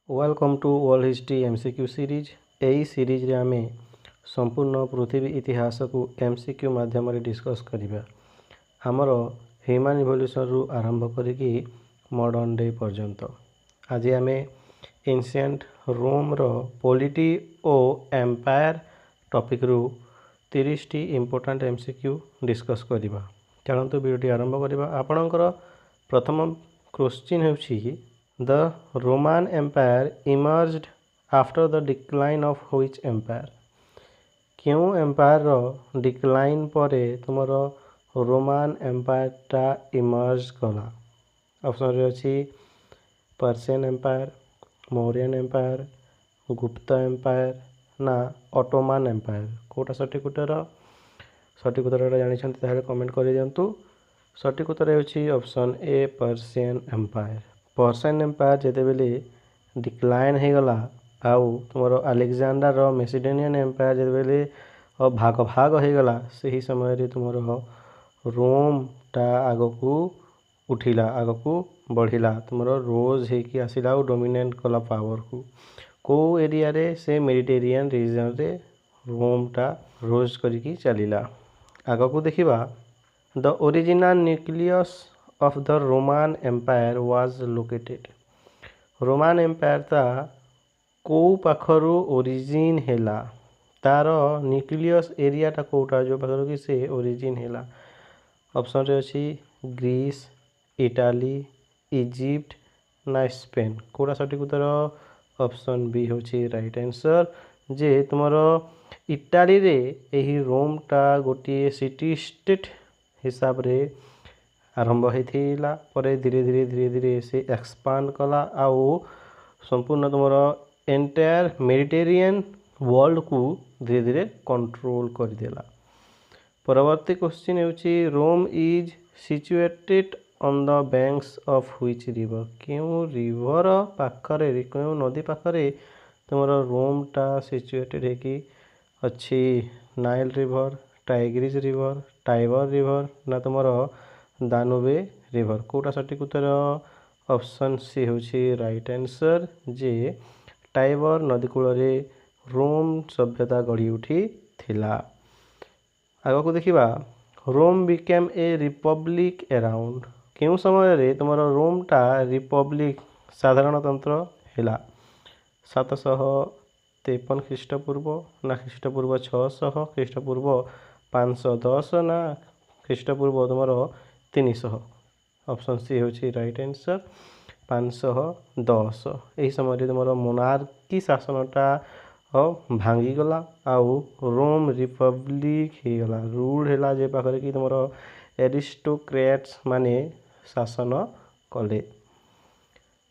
Welcome to world history MCQ series. यही series रे आमे संपूर्ण पृथ्वी इतिहास को एमसीक्यू माध्यम डिस्कस करिबा। हमर ह्यूमन इवोल्यूशन रु आरंभ करिकी मॉडर्न डे पर्यंत आज आमे एंशिएंट रोम रो पॉलिटी ओ एम्पायर टॉपिक रु 30 टी इंपोर्टेंट एमसीक्यू डिस्कस करिबा। चलंतु वीडियो आरंभ करिबा। आपणकर प्रथम question हेउछि The Roman Empire emerged after the decline of which empire? क्यों एम्पायर रो डिक्लाइन परे तुमर रोमान एम्पायर टा इमर्ज कला? ऑप्शन रे अछि Persian empire, Mauryan empire, Gupta empire ना ऑटोमान एम्पायर। कोटा सठिक उत्तर जानि छथि ताहे कमेंट करि दियंतु। सठिक उत्तर हेउछि option A Persian empire. Persian empire जेते बेले डिक्लाइन हे गला आउ तुमर अलेक्जेंडर मैसिडोनियन एम्पायर जेते बेले भाग भाग हे गला सही समय रे तुमर रोम टा आगकू उठिला, आगकू बढ़िला, तुमर रोज हे कि आसिला और डोमिनेट कला पावर को एरिया रे से मेडिटेरियन रीजन रे रोम टा रोज करिकी चलिला। आगकू देखिबा the original nucleus of the Roman Empire was located. Roman empire ता को पाखरु ओरिजिन हेला, तार न्यूक्लियस एरिया टा कोटा जो पाखरु कि से ओरिजिन हेला। ऑप्शन रे अछि ग्रीस, इटाली, इजिप्ट ना स्पेन। कोटा सठिक उत्तर ऑप्शन बी होछि राइट आंसर। जे तुमरो इटाली रे एही रोम टा गोटी सिटी स्टेट हिसाब रे आरंभ होइथिला, परे धीरे धीरे से एक्सपांड कला आउ संपूर्ण तुमर एंटायर मेडिटेरियन वर्ल्ड को धीरे धीरे कंट्रोल कर देला। परवर्ती क्वेश्चन हेउछि Rome is situated on the banks of which river? क्यों रिवर पाखरे, क्यों नदी पाखरे तुमर रोम टा सिचुएटेड है कि अच्छी? Nile river, Tigris river, Tiber river ना तुमर दानुबे रिवर। कोटा सठिक उत्तर ऑप्शन सी होछि राइट आंसर। जे टाइबर नदी कूल रे रोम सभ्यता गढ़ी उठी थिला। आगो को देखिबा रोम बिकेम ए रिपब्लिक अराउंड। क्यों समय रे तुमर रोम टा रिपब्लिक साधारणतंत्र हेला? 753 ख्रीष्टपूर्व ना ख्रीष्टपूर्व 600, ख्रीष्टपूर्व 510 ना ख्रीष्टपूर्व तुमर 300। ऑप्शन सी होछि राइट आंसर 510। एही समय तुमर मोनार्की शासनटा भांगी गला आउ रोम रिपब्लिक हे गला, रूल हेला जे पाखरे कि तुमर एरिस्टोक्रेट्स माने शासन कले।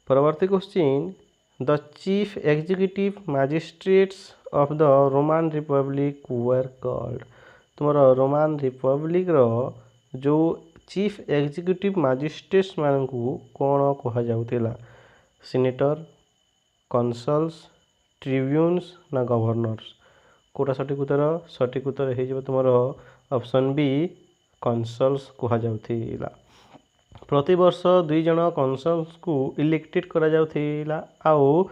परवर्ती question the chief executive magistrates of the Roman Republic were called? तुमर रोमन रिपब्लिक रो जो चीफ एग्जीक्यूटिव मैजिस्ट्रेट्स मानकू कोन कहा जाउथिला? सीनेटर, कॉन्सल्स, ट्रिब्यून्स ना गवर्नर्स। कोटा सठिक उत्तर हे जब तुमर ऑप्शन बी कॉन्सल्स कहा जाउथिला। प्रति वर्ष 2 जण कॉन्सल्स को इलेक्टेड करा जाउथिला आउ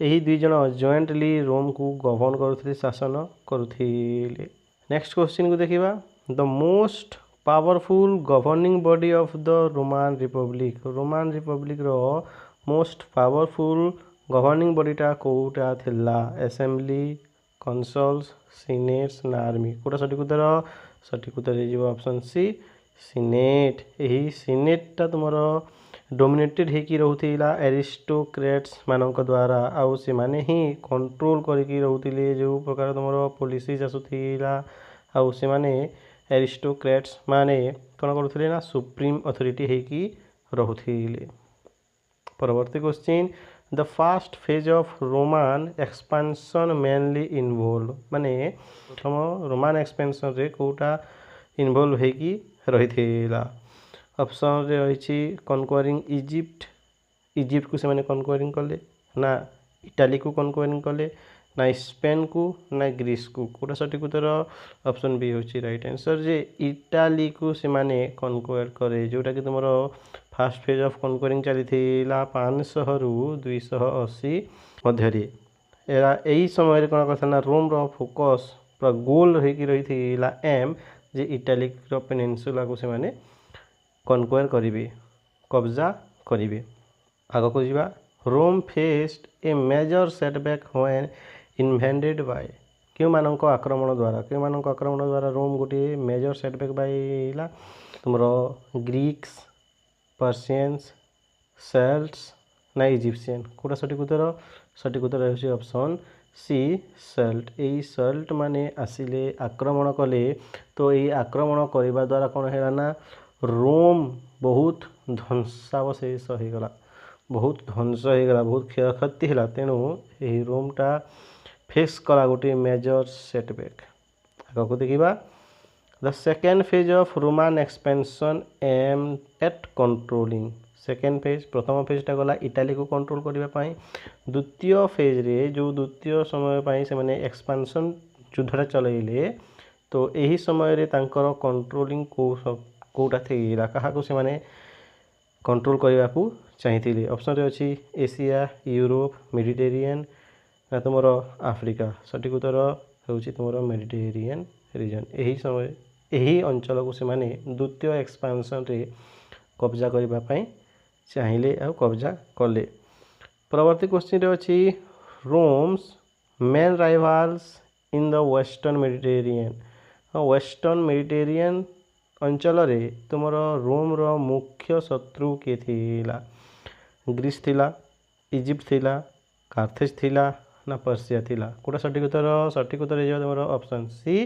एही 2 जण जॉइंटली रोम को गवर्न करुथिले, शासन करुथिले। नेक्स्ट क्वेश्चन को देखिबा the most powerful governing body of the Roman republic. Roman Republic रो मोस्ट पावरफुल गवर्निंग बॉडी टा कोटा थिला? असेंबली, कॉन्सल्स, सीनेट्स ना आर्मी। कोटा सठिक उत्तर हे जिवो ऑप्शन सी सीनेट। एही सीनेट टा तुमरो डोमिनेटेड हे कि रहउथिला एरिस्टोक्रेट्स मानक द्वारा आउ से माने ही कंट्रोल करके रहउथिले जो प्रकार तुमरो पॉलिसीज आसुथिला आउ से माने एरिस्टोक्रेट्स माने कोन करुथिले ना सुप्रीम अथॉरिटी हे कि रहउथिले। परवर्ती question the first phase of Roman expansion mainly involve? माने प्रथम रोमन एक्सपेंशन रे कोटा इन्वॉल्व हे कि रहिथिला? ऑप्शन रे रहिछि कन्क्वायरिंग इजिप्ट, इजिप्ट को से माने कन्क्वायरिंग कले ना इटाली को कन्क्वायरिंग कले ना स्पेन को ना ग्रीस को। कोटा सठिक उत्तर ऑप्शन बी होछि राइट आंसर। जे इटाली को से माने कन्क्वायर करे जोटा कि तुमरो फास्ट फेज ऑफ कनक्वरिंग चली 500 रु 280 मध्य यही समय कौन करता रोम रो फोकस पूरा गोल रही एम जे इटालिक पेनिनसुला को से माने कनक्वायर करेंगे कब्जा करेंगे आग को जावा Rome faced a major setback when invaded by क्यों मानक आक्रमण द्वारा रोम गोटे मेजर सेटबैक पाइला तुम ग्रीक्स पर्सियंस सेल्ट्स ना इजिप्शियन कोटा सठिक उत्तर है ऑप्शन सी सेल्ट यही सेल्ट माने आसिले आक्रमण कले तो यही आक्रमण करने द्वारा कौन है ना रोम बहुत ध्वंसावशेष होगला बहुत ध्वंस होगला बहुत क्षयक्षति है तेणु यही रोमटा फेस कला गोटे मेजर सेटबैक आग को देखा the second phase of Roman expansion aim at controlling second phase प्रथम फेजटा गला इटाली को कंट्रोल करने द्वितीय फेज रे जो द्वितीय समय से मैंने एक्सपेंशन युद्धटा चलैले तो यही समय रे तांकर कंट्रोलिंग कोटा थी क्या से मैंने कंट्रोल करने को चाहिए ऑप्शन रे अच्छी एशिया यूरोप मेडिटेरियन ना तुम आफ्रिका सठिक उत्तर हो तुम मेडिटेरियन रीजन यही समय यही अंचल को से माने द्वितीय एक्सपेंशन रे कब्जा करने चाहिए आ कब्जा कले परवर्ती क्वेश्चन रे अच्छी roams main rivals in the western Mediterranean अंचल रे तुम रोम रो मुख्य शत्रु किए थिला ग्रीस थिला इजिप्ट थिला कार्थेज थिला ना पर्सिया थिला कोटा सठिक उत्तर है तुम ऑप्शन सी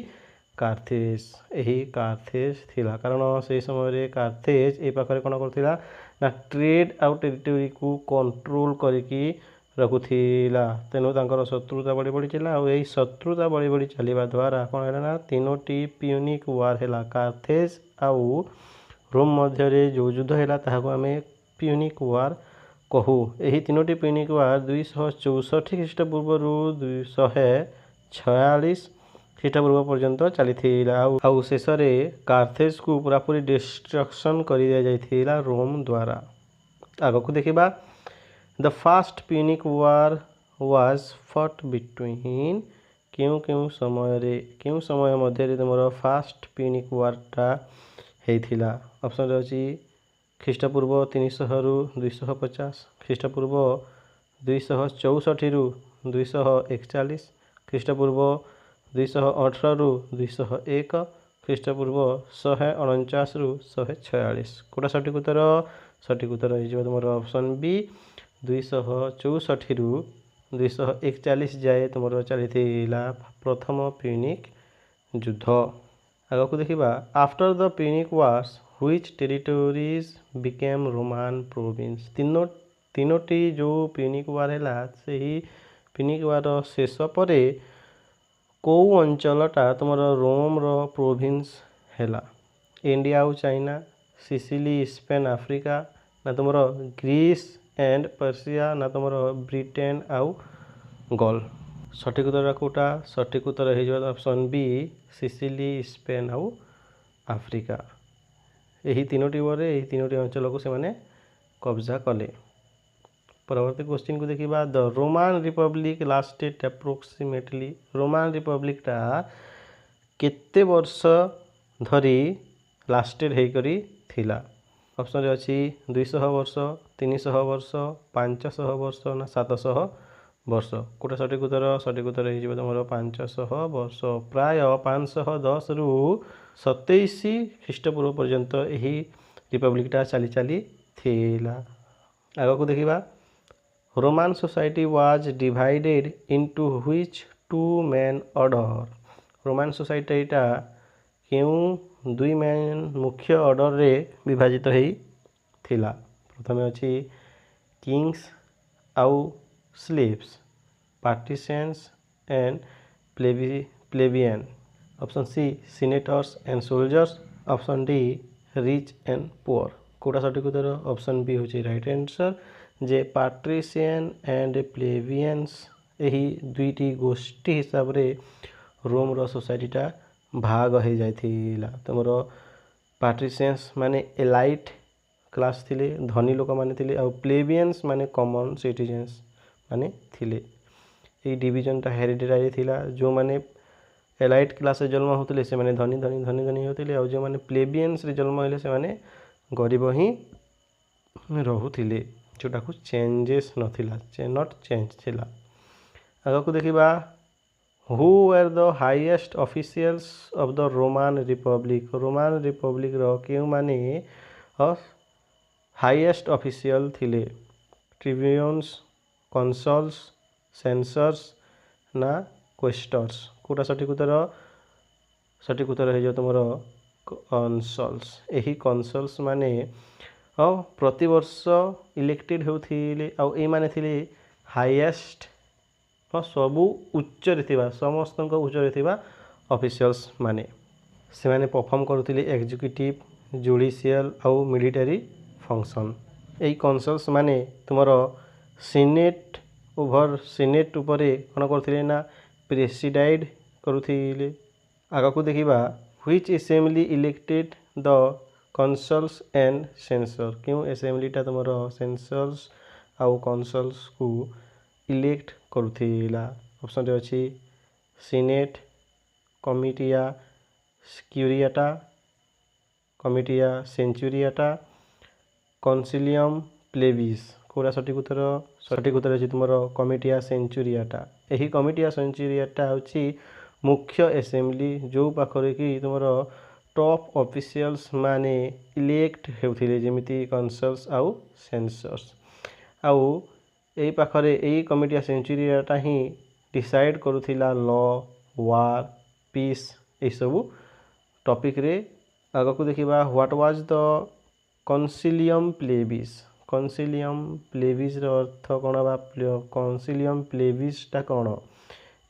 कार्थेज यही कार्थेज थिला कारण से समय कार्थेज ए पाखे कौन करथिला ना ट्रेड आउ टेरिटोरी को कंट्रोल करके रखुला तेणु तांकर शत्रुता बढ़ी बढ़ी चला और यही शत्रुता बढ़ी बढ़ी चलवा द्वारा कौन है ना तीनोटी प्यूनिक वार है कार्थेज आउ रोम मध्य जो युद्ध है ताको आम प्यूनिक वार कहू यही तीनोटी प्यूनिक वार 264 ख्रीष्टपूर्व 246 ख्रीष्टपूर्व पर्यंत चली शेष कार्थेज को पूरापूरी डिस्ट्रक्शन कर दिया जाइथिला रोम द्वारा आग को देखा the first Punic war was फट बिटवीन क्यों समय मध्य तुम फास्ट प्यूनिक वारटा होता ऑप्शन अच्छी ख्रीष्टपूर्व 300 रु 250 ख्रीष्टपूर्व 264 रु 241 ख्रीष्टपूर्व 218 रु 201 ख्रीष्टपूर्व 149 रु 146 कोटा सठिक उत्तर हो तुम ऑप्शन बी 264 रु 241 जाए तुम चली प्रथम प्यूनिक युद्ध आग को देखा after the Punic wars which territories became Roman province तीनोटी जो प्यूनिक वार है से ही प्यूनिक वार शेष पर कौ अंचलटा तुम रोम रो प्रोविंस है इंडिया आउ चाइना सिसिली स्पेन आफ्रिका ना तुम ग्रीस एंड पर्सिया ना तुम ब्रिटेन आउ गल सठिक उत्तर कोटा सठिक उत्तर हो ऑप्शन बी सिसिली स्पेन आउ आफ्रिका यही तीनोटी वर यही तीनोटी अंचल को से माने कब्जा कले परवर्ती क्वेश्चन को देखा the Roman Republic lasted approximately Roman रिपब्लिकटा केते वर्ष धरी लास्टेड होकरी थिला ऑप्शन रे अच्छी 200 वर्ष 300 वर्ष 500 वर्ष ना 700 वर्ष कोटा सठिक उत्तर हो तुम 500 वर्ष प्राय 510 रु 27 ख्रीष्टपूर्व पर्यंत यही रिपब्लिकटा चली थिला आग को देखा Roman society was divided into which two main order Roman सोसाइटीटा क्यों दुई मेन मुख्य ऑर्डर रे विभाजित होई थिला प्रथम अच्छी किंग्स आउ slaves patricians and plebeian option C senators and soldiers option D rich and poor कोटा सठिक उत्तर ऑप्शन बी होची राइट आंसर जे पाट्रिशियन एंड प्लेबियंस यही दुईटी गोष्ठी हिसाब रे रोम रो सोसाइटीटा भाग हो जाइथिला तुमरो पाट्रिशियंस माने एलाइट क्लास थिले धनी लोक माने थिले आउ प्लेबियंस माने कॉमन सिटीजन्स माने थिले। ये डिवीजनटा हेरिडिटारी थिला। जो माने एलाइट क्लास जन्म होते से माने धनी धनी धनी धनी होते और जो माने प्लेबियंस रे जन्म हेले से माने गरीब ही रहुथिले जोटा को चेंजेस नथिला नॉट चेंज थिला। आगे को देखिबा who were the highest officials of the Roman Republic. Roman Republic रो केउ माने हाईएस्ट ऑफिशियल थिले। ट्रिब्यून्स, कॉन्सल्स, सेंसर्स ना क्वेस्टर्स। कोटा सठिक उत्तर है जो तुमर कॉन्सल्स। यही कॉन्सल्स माने प्रति वर्ष इलेक्टेड होथिले आउ ए माने थिले हाईएस्ट सबु उच्च रे थिबा समस्त उच्च रे थिबा ऑफिशियल्स माने से माने परफॉर्म करुथिले एग्जीक्यूटिव जुडिशियल आउ मिलिटरी फंक्शन। एई कॉन्सल्स माने तुमर सीनेट ओवर सीनेट उपरे कोन करथिले ना प्रेसिडाइड करुथिले। आगा को देखिबा which assembly elected the consuls and censor. क्यों असेंबलीटा तुमर सेंसर्स आउ कॉन्सल्स को इलेक्ट करुथिला। ऑप्शन रे अछि सीनेट, कमिटिया क्यूरियाटा, कमिटिया सेंचुरियाटा, कॉन्सिलियम प्लेबिस। कोरा सठिक उत्तर अछि तुमर कमिटिया सेंचुरियाटा। एही कमिटिया सेंचुरियाटा होछि मुख्य असेंबली जो पाखरे कि तुमर टॉप ऑफिशियल्स माने इलेक्ट हेउथिले जेमिति कॉन्सल्स आउ सेंसर्स। आउ एई पाखरे एई कमिटिया सेंचुरियाटा ही डिसाइड करुथिला लॉ, वार, पीस ए सब टॉपिक रे। आगे को देखिबा what was the concilium plebis. Concilium plebis रो अर्थ कोन बा कॉन्सिलियम प्लेबिसटा कोन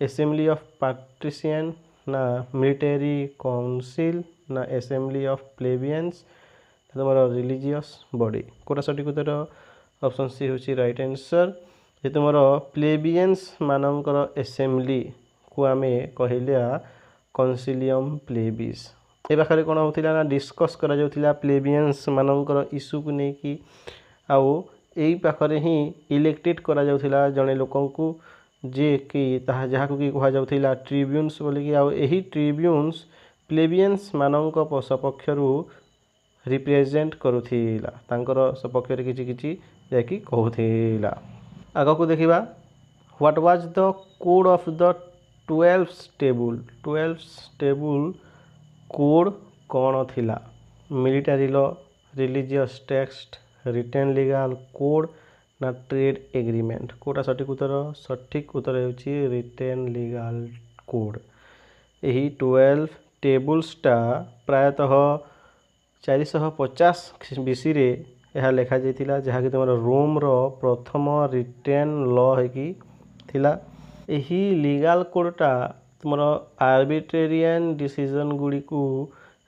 असेंबली ऑफ पैट्रिशियन ना मिलिटरी काउंसिल ना असेंबली ऑफ प्लेबियंस तुमर रिलीजियस बॉडी। कोटा सठिक उत्तर ऑप्शन सी होची राइट आंसर। जे तुमर प्लेबियंस मानकर असेंबली को आमे कहिलिया कॉन्सिलियम प्लेबिस। ए पाखरे कोन होतिला ना डिस्कस करा जाउतिला प्लेबियंस मानकर इशू को नै कि आउ एई पाखरे ही इलेक्टेड करा जाउतिला जने लोकंकु जे कि ताहा जहाकु कि कहा जाउतिला ट्रिब्यून्स बोली कि आउ एही ट्रिब्यून्स प्लेबियंस मानक सपक्षरु रिप्रेजेंट करुथिला तांकर सपक्ष किछि किछि जाकि कहउथिला। आगा को देखिबा what was the code of the 12 table. 12 table code कौन थिला। Military law, religious text, written legal code ना ट्रेड एग्रीमेंट। कोटा सठिक उत्तर होची रिटेन लीगल कोड। यही 12 टेबल्सटा प्रायतः 450 बीसी रे यह लेखा जाइतिला जहा कि तुमर रोम रो प्रथम रिटेन लॉ है कि थिला। यही लीगल कोडटा तुमर आर्बिट्रेरियन डिसीजन गुडी को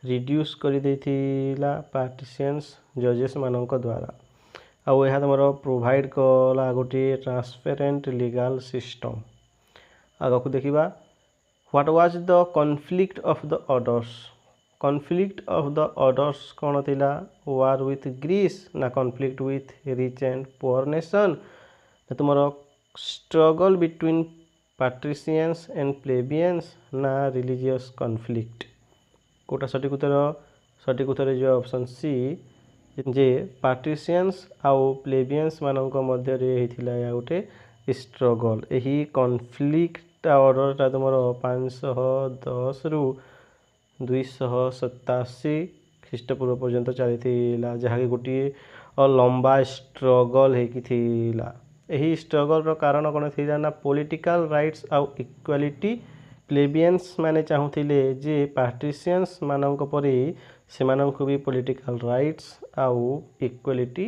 रिड्यूस कर देथिला पार्टिशियंस जजेस मानक द्वारा। आउ यह तुमर प्रोवाइड कला गोटे ट्रांसपेरेंट लीगल सिस्टम। आगे को देखिबा what was the conflict of the orders. Conflict of the orders कौन थिला वार विथ ग्रीस ना conflict with rich and poor nation तुमर struggle between patricians and plebeians ना रिलीजियस कॉन्फ्लिक्ट। कोटा सठिक उत्तर जो ऑप्शन सी जे पैट्रिशियंस आउ प्लेबियंस मानक मध्य रे हेतिला या गोटे स्ट्रगल। एही कॉन्फ्लिक्ट ऑर्डरटा तुमर 510 रु 287 ख्रीष्टपूर्व पर्यंत चली जहाँकि गोटे लंबा स्ट्रगल होता। यही स्ट्रगल रो कारण कौन थी ना पॉलिटिकल राइट्स आउ इक्वालिटी। प्लेबियंस माने चाहूले जे पैट्रिशियंस मानक परी से मानक भी पॉलिटिकल राइट्स आउ इक्वालिटी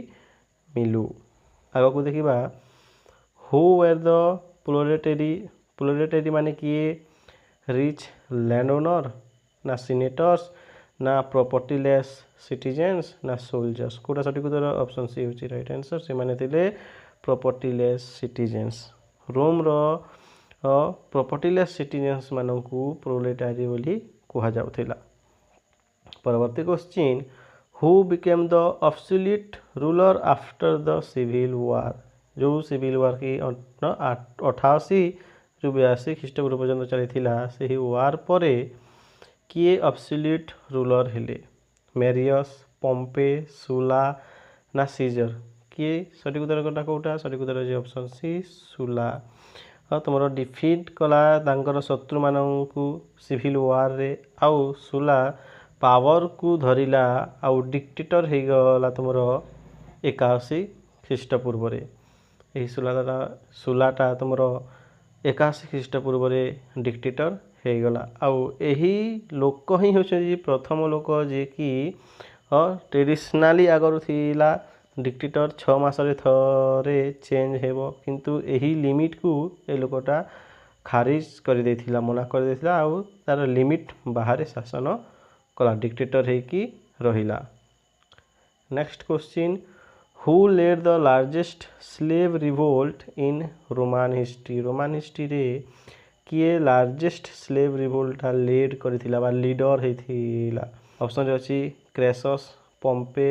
मिलू। आगे को देखिबा हु वर द प्रोलेटेरी माने किए रिच लैंड ओनर ना सिनेटर्स ना प्रॉपर्टीलेस सिटीजन्स ना सोल्जर्स। कोटा सठिक उत्तर ऑप्शन सी होची राइट आंसर। से माने थिले प्रॉपर्टीलेस सिटीजन्स। रोम रो प्रॉपर्टीलेस सिटीजन्स मानकू प्रोलेटारी बोली कहा जाउथिला। परवर्ती question who became the absolute ruler after the civil war जो सिविल वार कि 88 ରୁ 82 ଖ୍ରୀଷ୍ଟपूर्व पर्यंत चली से वार पर किए ऑब्सोल्यूट रूलर हेले मेरियस पम्पे सुला ना सीजर किए सठिक उत्तर कटा कौटा सठिक उत्तर है ऑप्शन सी सुला तुम डिफिट कला तांकर शत्रु मानू सिविल वार रे आउ सुला पावर को धरिला आउ डिक्टेटर हो गला तुम 81 ଖ୍ରୀଷ୍ଟपूर्व यही सुलाटा तुम 81 ଖ୍ରୀଷ୍ଟपूर्व डिक्टेटर हो गला आउ यही लोक ही होती प्रथम लोक जे कि ट्रेडिशनाली आगर थिला डिक्टेटर 6 मासरे थरे चेंज हेबो किंतु यही लिमिट को ए लोकटा खारिज कर देथिला मना कर देथिला आउ तार लिमिट बाहर शासन कला डिक्टेटर है कि रहिला। Next question who led the largest slave revolt in Roman history रे किए लार्जेस्ट स्लेव रिवोल्ट लीड करथिला बा लीडर हेथिला ऑप्शन रे अछि क्रेसस पम्पे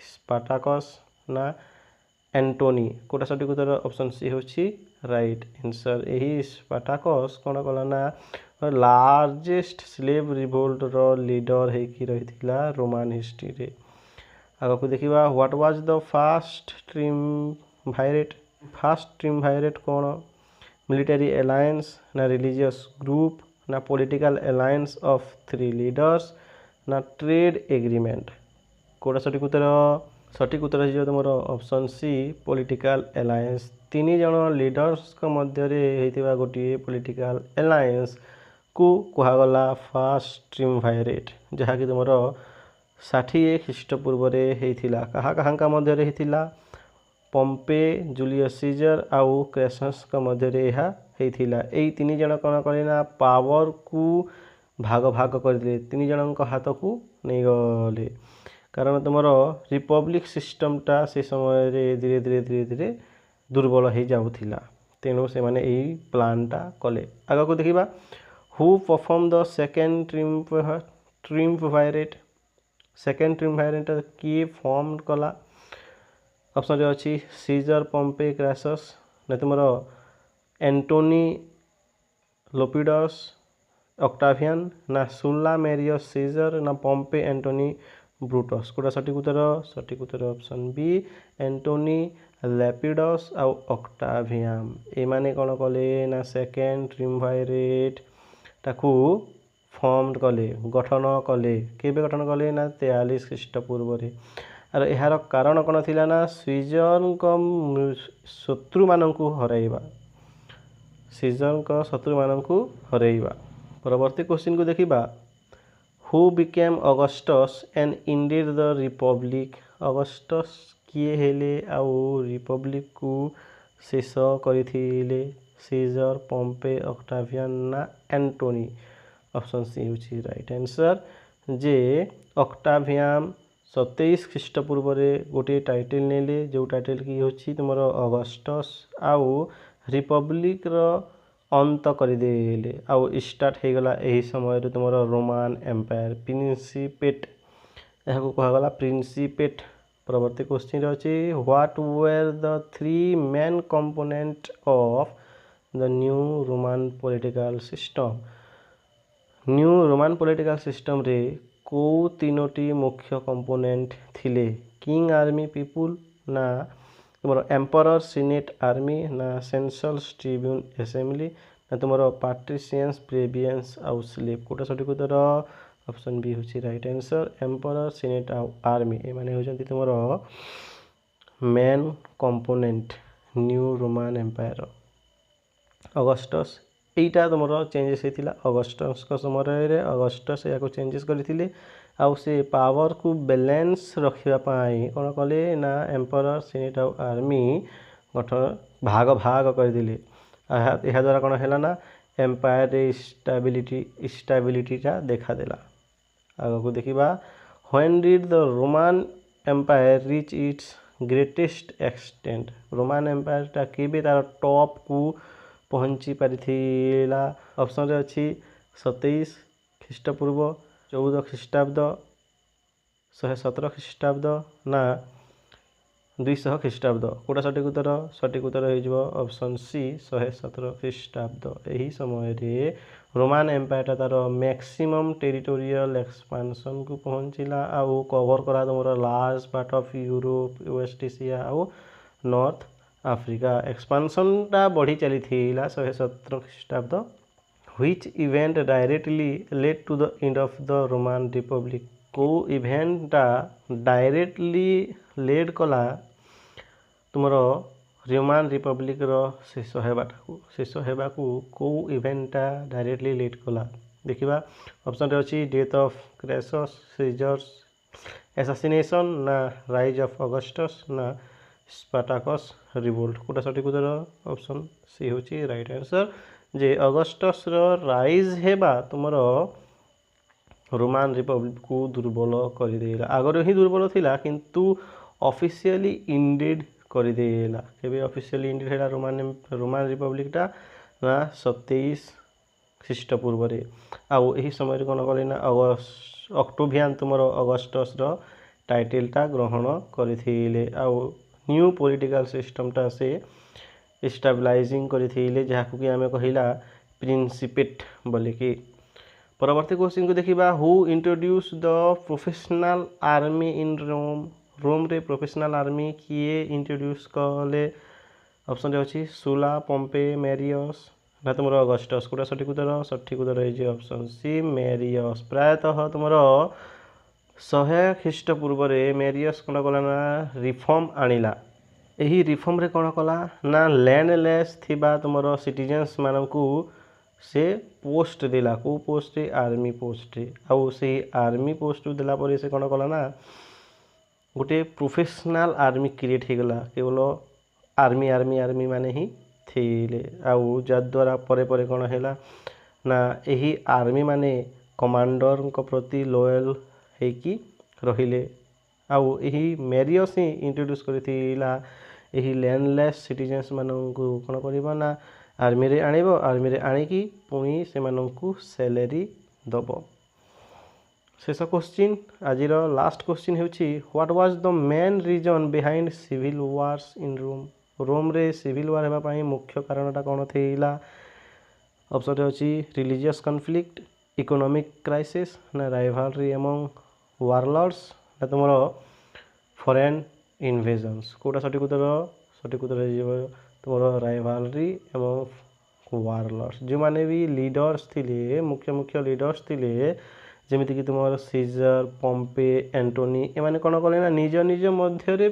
स्पार्टाकस ना एंटोनी कोटा सठिक उत्तर ऑप्शन सी होछि राइट आंसर यही स्पार्टाकस कौन कला ना लार्जेस्ट स्लेव रिवोल्ट रो लीडर है कि रहिथिला रोमान हिस्ट्री रे। आगे को देखिबा व्हाट वाज द फर्स्ट ट्रिमवाइरेट कौन मिलिटरी अलायंस ना रिलीजियस ग्रुप ना पॉलिटिकल अलायंस ऑफ 3 लीडर्स ना ट्रेड एग्रीमेंट कोटा सठिक उत्तर है तुम ऑप्शन सी पॉलिटिकल अलायंस 3 जन लीडर्स मध्य गोटे पॉलिटिकल अलायंस को कहगला फर्स्ट ट्रिमवाइरेट जहाँकि तुम 60 ଖ୍ରୀଷ୍ଟपूर्व होता कहाँ मध्य होता पम्पे जूलियस सीजर आउ क्रेसस मध्य होता यही 3 जन कौन कले ना पावर को भाग भाग करदे 3 जन हाथ को नहीं गले कारण तुम रिपब्लिक सिस्टमटा से समय धीरे धीरे धीरे धीरे दुर्बल हो जाऊला तेणु से माने यही प्लानटा कले। आगे को देखिबा हु परफॉर्म द सेकेंड ट्रिमवाइरेट किए फॉर्म कला ऑप्शन अच्छी सीजर पम्पे क्रेसस ना तुम एंटोनी लोपिडस ऑक्टावियन ना सुला मेरियस सीजर ना पम्पे एंटोनी ब्रूटस कोटा सठिक उत्तर ऑप्शन बी एंटोनी लेपिडस आउ ऑक्टावियन एमाने कौन कले ना सेकेंड ट्रिमवाइरेट ताकू फॉर्म कले गठन कले केबे गठन कले ना 43 ଖ୍ରୀଷ୍ଟपूर्व आर यार कारण कौन थिला ना सीजर शत्रु मानू हरैबा परवर्ती क्वेश्चन को देखिबा who became Augustus and ended the Republic Augustus किए हेले आउ रिपब्लिक को शेष करथिले सीजर पम्पे ऑक्टावियन ना एंटोनी ऑप्शन सी होची राइट आंसर जे ऑक्टावियन 27 ଖ୍ରୀଷ୍ଟपूर्व गोटे टाइटल नेले जो टाइटल की होची तुमर अगस्टस आउ रिपब्लिक रो अंत करदेले आउ स्टार्ट हो गला यही समय तुम रोमान एम्पायर प्रिंसिपेट यह कहगला प्रिंसिपेट। परवर्ती क्वेश्चन अच्छे what were the 3 main component of the new Roman political system रे को 3टी मुख्य कंपोनेंट थिले किंग आर्मी पीपुल ना तुम एम्परर सीनेट आर्मी ना सेंसल्स ट्रिब्यून असेंबली ना तुम पाट्रिशियंस प्लेबियंस आउ स्लेव कोटा सठिक उत्तर ऑप्शन बी होची राइट आंसर एम्परर सीनेट आउ आर्मी ए माने होचंती तुम main component new Roman empire. Augustus एटा तुम चेंजेस होता अगस्टस समय अगस्टस या चेंजेस करते आउ से पावर को बैलेंस रखापी कौन कले ना एम्परर सीनेट आउ आर्मी गठन भाग भाग करदे यह द्वारा कौन है ना एम्पायर स्टेबिलिटीटा देखादेला। आगे को देखा when did the Roman empire reach its greatest extent Roman एम्पायरटा केबे तार टॉप को पहुँची पारिथिला ऑप्शन अच्छी 27 ଖ୍ରୀଷ୍ଟपूर्व 14 ଖ୍ରୀଷ୍ଟାବ୍ଦ 117 ଖ୍ରୀଷ୍ଟାବ୍ଦ ନା 200 ଖ୍ରୀଷ୍ଟାବ୍ଦ କୋଉଟା ସଠିକ ଉତ୍ତର ହେଇଯିବ ଅପସନ୍ ସି 117 ଖ୍ରୀଷ୍ଟାବ୍ଦ। ଏହି ସମୟରେ ରୋମାନ ଏମ୍ପାୟରଟା ତାର ମ୍ୟାକ୍ସିମମ୍ ଟେରିଟୋରିଆଲ ଏକ୍ସପାନସନକୁ ପହଞ୍ଚିଲା ଆଉ କଭର କଲା ତୁମର large part of Europe, West Asia ଆଉ ନର୍ଥ ଆଫ୍ରିକା। ଏକ୍ସପାନସନଟା ବଢ଼ି ଚାଲିଥିଲା 117 ଖ୍ରୀଷ୍ଟାବ୍ଦ। Which event directly led to the end of the Roman Republic. କେଉଁ ଇଭେଣ୍ଟଟା ଡାଇରେକ୍ଟଲି ଲେଡ୍ କଲା ତୁମର ରୋମାନ ରିପବ୍ଲିକର ଶେଷ ହେବାକୁ କେଉଁ ଇଭେଣ୍ଟଟା ଡାଇରେକ୍ଟଲି ଲିଡ୍ କଲା ଦେଖିବା। ଅପସନ୍ରେ ଅଛି ଡେଥ୍ ଅଫ୍ କ୍ରେସସ୍, ସିଜର୍ସ ଆସାସିନେସନ୍ ନା ରାଇଜ୍ ଅଫ୍ ଅଗଷ୍ଟସ୍ ନା ସ୍ପାର୍ଟାକସ୍ ରିଭୋଲ୍ଟ। କେଉଁଟା ସଠିକ ଉତ୍ତର ଅପସନ୍ ସି ହେଉଛି ରାଇଟ୍ ଆନ୍ସର ଯେ ଅଗଷ୍ଟସ୍ର ରାଇଜ୍ ହେବା ତୁମର ରୋମାନ ରିପବ୍ଲିକକୁ ଦୁର୍ବଳ କରିଦେଲା। ଆଗରୁ ହିଁ ଦୁର୍ବଳ ଥିଲା କିନ୍ତୁ ଅଫିସିଆଲି ଇଣ୍ଡେଡ୍ କରିଦେଲା। କେବେ ଅଫିସିଆଲି ଇଣ୍ଡେଡ୍ ହେଲା ରୋମାନ ରିପବ୍ଲିକଟା ନା 27 ଖ୍ରୀଷ୍ଟପୂର୍ବରେ। ଆଉ ଏହି ସମୟରେ କ'ଣ କଲେ ନା ଅକ୍ଟୋଭିଆନ୍ ତୁମର ଅଗଷ୍ଟସ୍ର ଟାଇଟେଲଟା ଗ୍ରହଣ କରିଥିଲେ ଆଉ ନ୍ୟୁ ପଲିଟିକାଲ ସିଷ୍ଟମଟା ସେ ଷ୍ଟାବିଲାଇଜିଂ କରିଥିଲେ ଯାହାକୁ କି ଆମେ କହିଲା ପ୍ରିନ୍ସିପେଟ୍ ବୋଲିକି। ପରବର୍ତ୍ତୀ କ୍ୱେଶ୍ଚିନ୍କୁ ଦେଖିବା who introduce the professional army in Rome. ରୋମ୍ରେ ପ୍ରୋଫେସନାଲ ଆର୍ମି କିଏ ଇଣ୍ଟ୍ରୋଡ୍ୟୁସ୍ କଲେ? ଅପସନ୍ରେ ଅଛି ସୁଲା, ପମ୍ପେ, ମ୍ୟାରିୟସ୍ ନା ତୁମର ଅଗଷ୍ଟସ୍। କେଉଁଟା ସଠିକ ଉତ୍ତର ହେଇଛି ଅପସନ୍ ସି ମ୍ୟାରିୟସ୍। ପ୍ରାୟତଃ ତୁମର 100 ଖ୍ରୀଷ୍ଟପୂର୍ବରେ ମ୍ୟାରିୟସ୍ କ'ଣ କଲା ନା ରିଫର୍ମ ଆଣିଲା। ଏହି ରିଫର୍ମରେ କ'ଣ କଲା ନା ଲ୍ୟାଣ୍ଡଲେସ୍ ଥିବା ତୁମର ସିଟିଜେନ୍ସ ମାନଙ୍କୁ ସେ ପୋଷ୍ଟ ଦେଲା। କେଉଁ ପୋଷ୍ଟରେ? ଆର୍ମି ପୋଷ୍ଟରେ। ଆଉ ସେଇ ଆର୍ମି ପୋଷ୍ଟରୁ ଦେଲା ପରେ ସେ କ'ଣ କଲା ନା ଗୋଟେ ପ୍ରୋଫେସନାଲ ଆର୍ମି କ୍ରିଏଟ୍ ହେଇଗଲା। କେବଳ ଆର୍ମି ମାନେ ହିଁ ଥିଲେ ଆଉ ଯାଦ୍ୱାରା ପରେ କ'ଣ ହେଲା ନା ଏହି ଆର୍ମି ମାନେ କମାଣ୍ଡରଙ୍କ ପ୍ରତି ଲୟାଲ ହେଇକି ରହିଲେ। ଆଉ ଏହି ମ୍ୟାରିୟସ୍ ହିଁ ଇଣ୍ଟ୍ରୋଡ୍ୟୁସ୍ କରିଥିଲା ଏହି ଲ୍ୟାଣ୍ଡଲେସ୍ ସିଟିଜେନ୍ସ ମାନଙ୍କୁ କ'ଣ କରିବ ନା ଆର୍ମିରେ ଆଣିବ। ଆର୍ମିରେ ଆଣିକି ପୁଣି ସେମାନଙ୍କୁ ସ୍ୟାଲେରୀ ଦେବ। ଶେଷ କ୍ୱେଶ୍ଚିନ୍ ଆଜିର ଲାଷ୍ଟ କ୍ୱେଶ୍ଚିନ୍ ହେଉଛି what was the main reason behind civil wars in Rome. ରୋମ୍ରେ ସିଭିଲ୍ ୱାର୍ ହେବା ପାଇଁ ମୁଖ୍ୟ କାରଣଟା କ'ଣ ଥିଲା? ଅପସନ୍ରେ ଅଛି ରିଲିଜିୟସ୍ କନଫ୍ଲିକ୍ଟ, ଇକୋନୋମିକ୍ କ୍ରାଇସିସ୍ ନା ରାଇଭାଲରି ଏମଙ୍ଗ ୱାରଲର୍ଡସ୍ ନା ତୁମର ଫରେନ୍ ଇନଭେଜନ୍ସ। କେଉଁଟା ସଠିକ ଉତ୍ତର ହେଇଯିବ ତୁମର ରାଇଭାଲରି ଏବଂ ୱାରଲର୍ଡସ୍। ଯେଉଁମାନେ ବି ଲିଡର୍ସ ଥିଲେ ମୁଖ୍ୟ ଲିଡର୍ସ ଥିଲେ ଯେମିତିକି ତୁମର ସିଜର, ପମ୍ପେ, ଆଣ୍ଟୋନି ଏମାନେ କ'ଣ କଲେ ନା ନିଜ ମଧ୍ୟରେ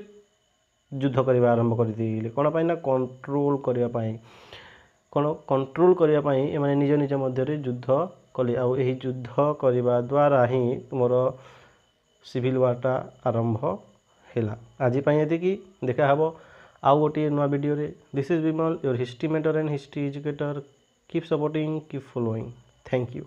ଯୁଦ୍ଧ କରିବା ଆରମ୍ଭ କରିଦେଇଥିଲେ। କ'ଣ ପାଇଁ ନା କଣ୍ଟ୍ରୋଲ କରିବା ପାଇଁ ଏମାନେ ନିଜ ମଧ୍ୟରେ ଯୁଦ୍ଧ କଲେ ଆଉ ଏହି ଯୁଦ୍ଧ କରିବା ଦ୍ୱାରା ହିଁ ତୁମର ସିଭିଲ୍ ୱାର୍ଟା ଆରମ୍ଭ ହେଲା। ଆଜି ପାଇଁ ଏତିକି, ଦେଖା ହେବ ଆଉ ଗୋଟିଏ ନୂଆ ଭିଡ଼ିଓରେ। This is Bimal, your history mentor and history educator. Keep supporting, keep following. Thank you.